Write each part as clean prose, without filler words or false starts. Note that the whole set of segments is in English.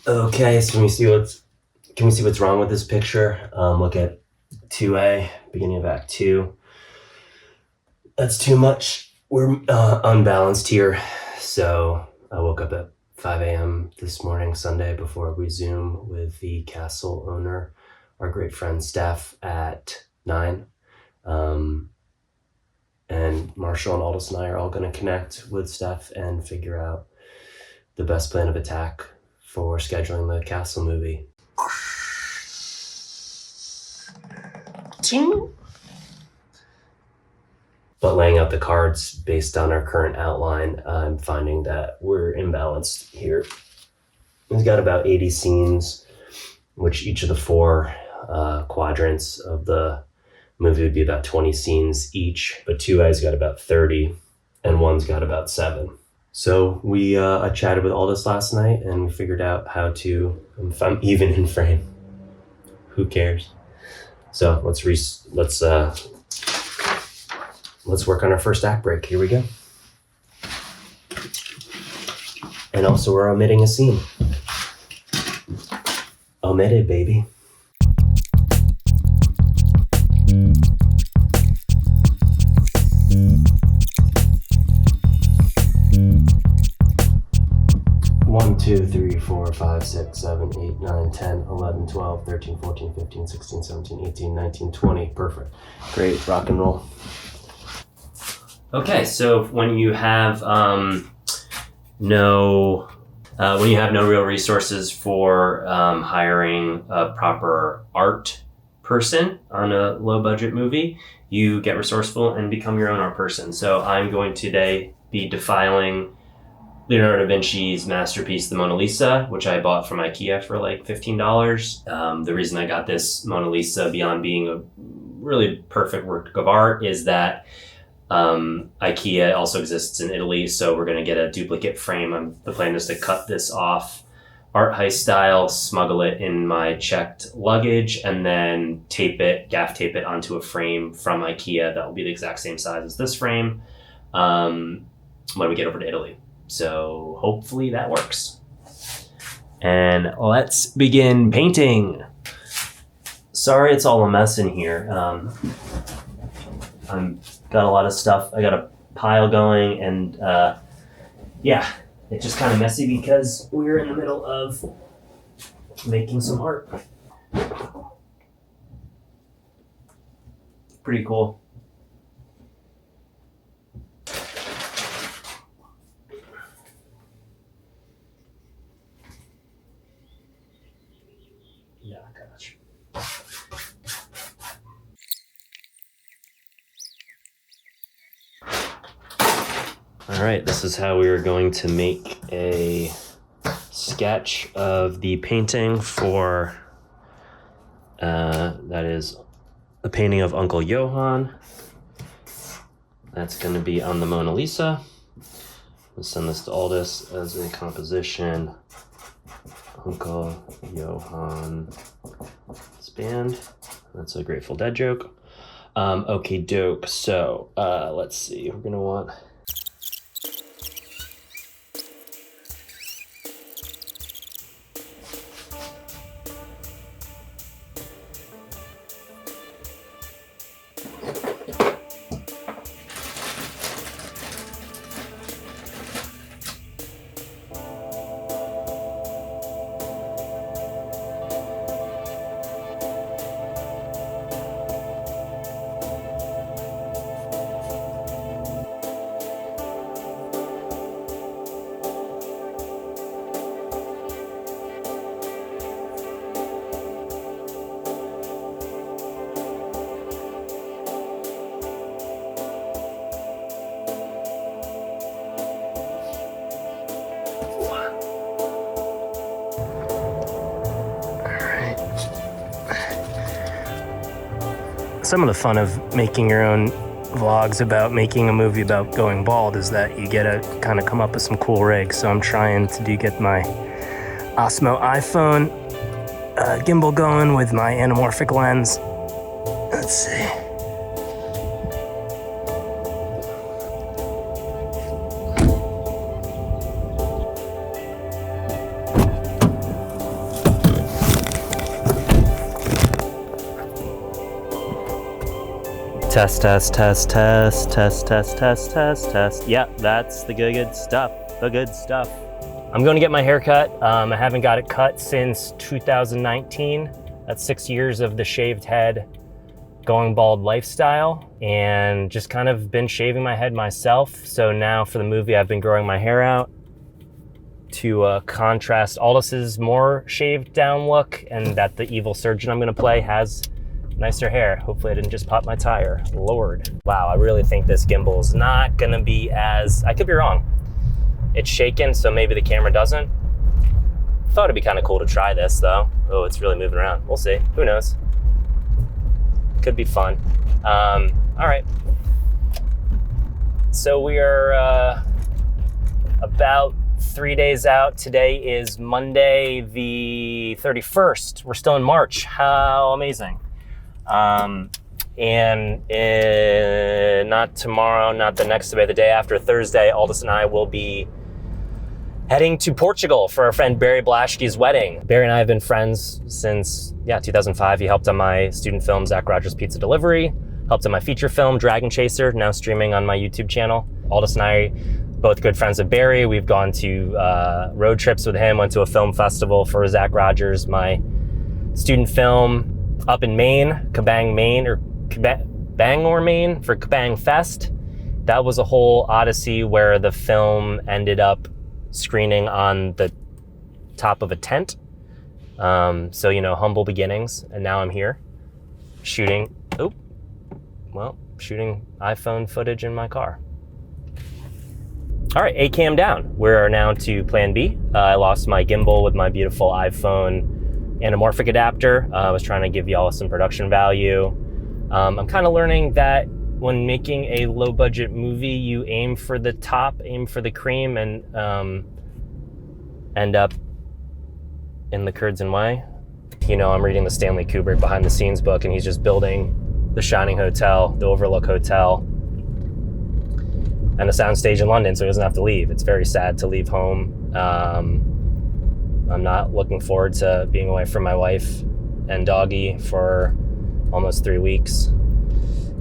Okay, so can we see what's wrong with this picture? Look at 2A, beginning of Act 2. That's too much. We're unbalanced here. So I woke up at 5 a.m. this morning, Sunday, before we Zoom with the castle owner, our great friend Steph, at 9. And Marshall and Aldous and I are all going to connect with Steph and figure out the best plan of attack for scheduling the castle movie. But laying out the cards based on our current outline, I'm finding that we're imbalanced here. We've got about 80 scenes, which each of the four quadrants of the movie would be about 20 scenes each, but 2A's got about 30 and 1's got about 7. So we I chatted with Aldous last night and we figured out how to, if I'm even in frame, who cares? So let's work on our first act break. Here we go. And also we're omitting a scene. Omitted, baby. One, 2, 3, 4, 5, 6, 7, 8, 9, 10, 11, 12, 13, 14, 15, 16, 17, 18, 19, 20. Perfect. Great. Rock and roll. Okay, so when you have no real resources for hiring a proper art person on a low budget movie, you get resourceful and become your own art person. So I'm going today be defiling Leonardo da Vinci's masterpiece, the Mona Lisa, which I bought from IKEA for like $15. The reason I got this Mona Lisa, beyond being a really perfect work of art, is that IKEA also exists in Italy, so we're going to get a duplicate frame. The plan is to cut this off art heist style, smuggle it in my checked luggage, and then gaff tape it onto a frame from IKEA that will be the exact same size as this frame when we get over to Italy. So hopefully that works. And let's begin painting. Sorry it's all a mess in here. I'm got a lot of stuff. I got a pile going, and it's just kind of messy because we're in the middle of making some art. Pretty cool. Yeah, gotcha. All right, this is how we are going to make a sketch of the painting for, that is a painting of Uncle Johann. That's going to be on the Mona Lisa. We'll send this to Aldous as a composition. Uncle Johann band. That's a Grateful Dead joke. Okie doke. So let's see. We're going to want... Some of the fun of making your own vlogs about making a movie about going bald is that you get to kind of come up with some cool rigs. So I'm trying to get my Osmo iPhone gimbal going with my anamorphic lens. Let's see. Test, test, test, test, test, test, test, test, test. Yeah, that's the good stuff. The good stuff. I'm going to get my hair cut. I haven't got it cut since 2019. That's 6 years of the shaved head, going bald lifestyle, and just kind of been shaving my head myself. So now for the movie, I've been growing my hair out to contrast Aldis's more shaved down look, and that the evil surgeon I'm gonna play has nicer hair. Hopefully I didn't just pop my tire. Lord. Wow, I really think this gimbal is not gonna be as, I could be wrong. It's shaking, so maybe the camera doesn't. Thought it'd be kind of cool to try this though. Oh, it's really moving around. We'll see, who knows? Could be fun. All right. So we are about 3 days out. Today is Monday the 31st. We're still in March. How amazing. And not tomorrow, not the next day, the day after, Thursday, Aldis and I will be heading to Portugal for our friend Barry Blaschke's wedding. Barry and I have been friends since 2005. He helped on my student film, Zach Rogers Pizza Delivery, helped on my feature film, Dragon Chaser, now streaming on my YouTube channel. Aldis and I, both good friends of Barry. We've gone to road trips with him, went to a film festival for Zach Rogers, my student film up in Maine, Bangor, Maine, for Kabang Fest. That was a whole odyssey where the film ended up screening on the top of a tent. So, humble beginnings. And now I'm here shooting iPhone footage in my car. All right, A cam down. We're now to plan B. I lost my gimbal with my beautiful iPhone anamorphic adapter. I was trying to give y'all some production value. I'm kind of learning that when making a low budget movie, you aim for the top, aim for the cream, and end up in the curds and whey. I'm reading the Stanley Kubrick behind the scenes book, and he's just building the Shining Hotel, the Overlook Hotel, and a soundstage in London, so he doesn't have to leave. It's very sad to leave home. I'm not looking forward to being away from my wife and doggy for almost 3 weeks.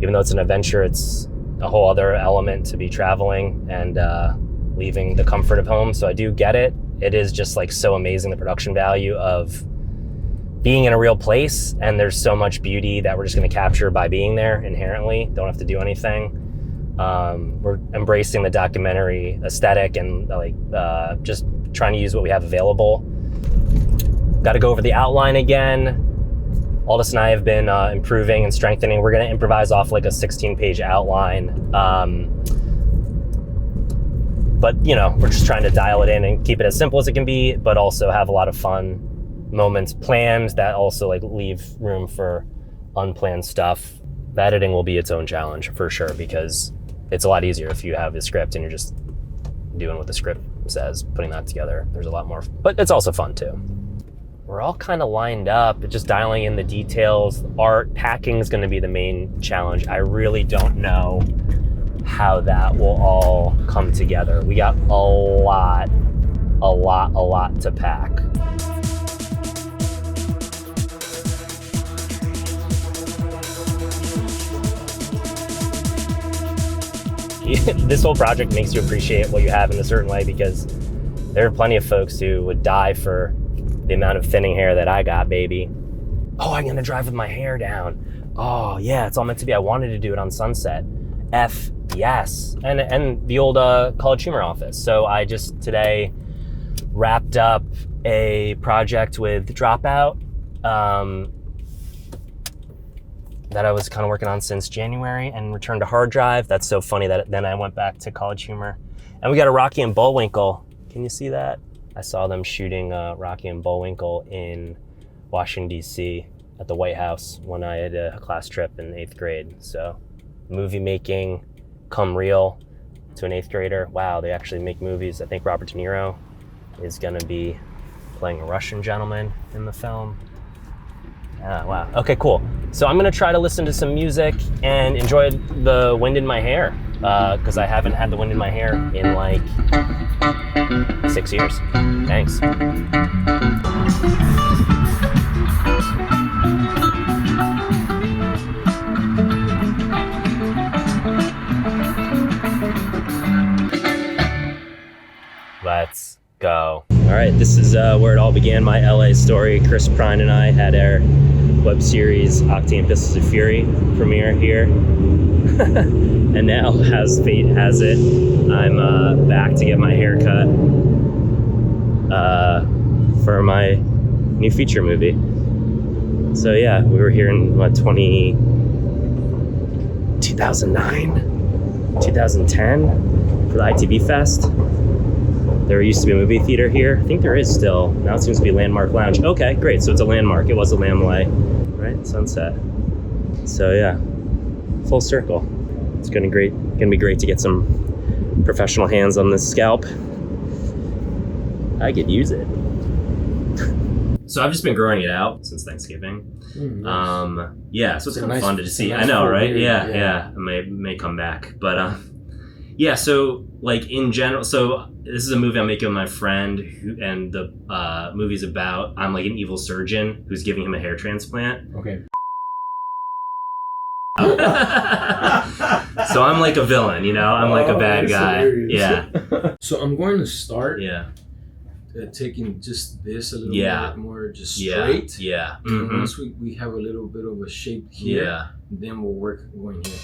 Even though it's an adventure, it's a whole other element to be traveling and leaving the comfort of home. So I do get it. It is just so amazing, the production value of being in a real place. And there's so much beauty that we're just going to capture by being there inherently. Don't have to do anything. We're embracing the documentary aesthetic and just trying to use what we have available. Got to go over the outline again. Aldis and I have been improving and strengthening. We're going to improvise off a 16-page outline. But, we're just trying to dial it in and keep it as simple as it can be, but also have a lot of fun moments planned that also leave room for unplanned stuff. The editing will be its own challenge for sure, because it's a lot easier if you have the script and you're just doing what the script says, putting that together. There's a lot more, but it's also fun too. We're all kind of lined up, just dialing in the details. Art, packing is going to be the main challenge. I really don't know how that will all come together. We got a lot to pack. This whole project makes you appreciate what you have in a certain way, because there are plenty of folks who would die for the amount of thinning hair that I got, baby. Oh, I'm gonna drive with my hair down. Oh yeah, it's all meant to be. I wanted to do it on Sunset. F yes. And the old College Humor office. So I just today wrapped up a project with Dropout that I was kind of working on since January, and returned to hard drive. That's so funny that then I went back to College Humor. And we got a Rocky and Bullwinkle. Can you see that? I saw them shooting Rocky and Bullwinkle in Washington, D.C. at the White House when I had a class trip in 8th grade. So movie making come real to an 8th grader. Wow, they actually make movies. I think Robert De Niro is going to be playing a Russian gentleman in the film. Wow. Okay, cool. So I'm going to try to listen to some music and enjoy the wind in my hair, because I haven't had the wind in my hair in 6 years. Thanks. Let's go. All right, this is where it all began, my LA story. Chris Prine and I had our web series Octane Pistols of Fury premiere here. And now, as fate has it, I'm back to get my hair cut for my new feature movie. So yeah, we were here in 2009, 2010 for the ITV Fest. There used to be a movie theater here. I think there is still. Now it seems to be Landmark Lounge. Okay, great. So it's a Landmark. It was a Lamley, right? Sunset. So yeah, full circle. It's gonna be great to get some professional hands on this scalp. I could use it. So I've just been growing it out since Thanksgiving. Nice. Yeah, so it's kind of fun to see. I know, right? Yeah. I may come back, but yeah. So like in general, so this is a movie I'm making with my friend, and the movie's about I'm like an evil surgeon who's giving him a hair transplant. Okay. So I'm like a villain, you know. I'm like a bad guy. Hilarious. Yeah. So I'm going to start. Yeah. Taking just this a little bit more just Yeah. straight. Yeah. And once we have a little bit of a shape here, Yeah. then we'll work going here.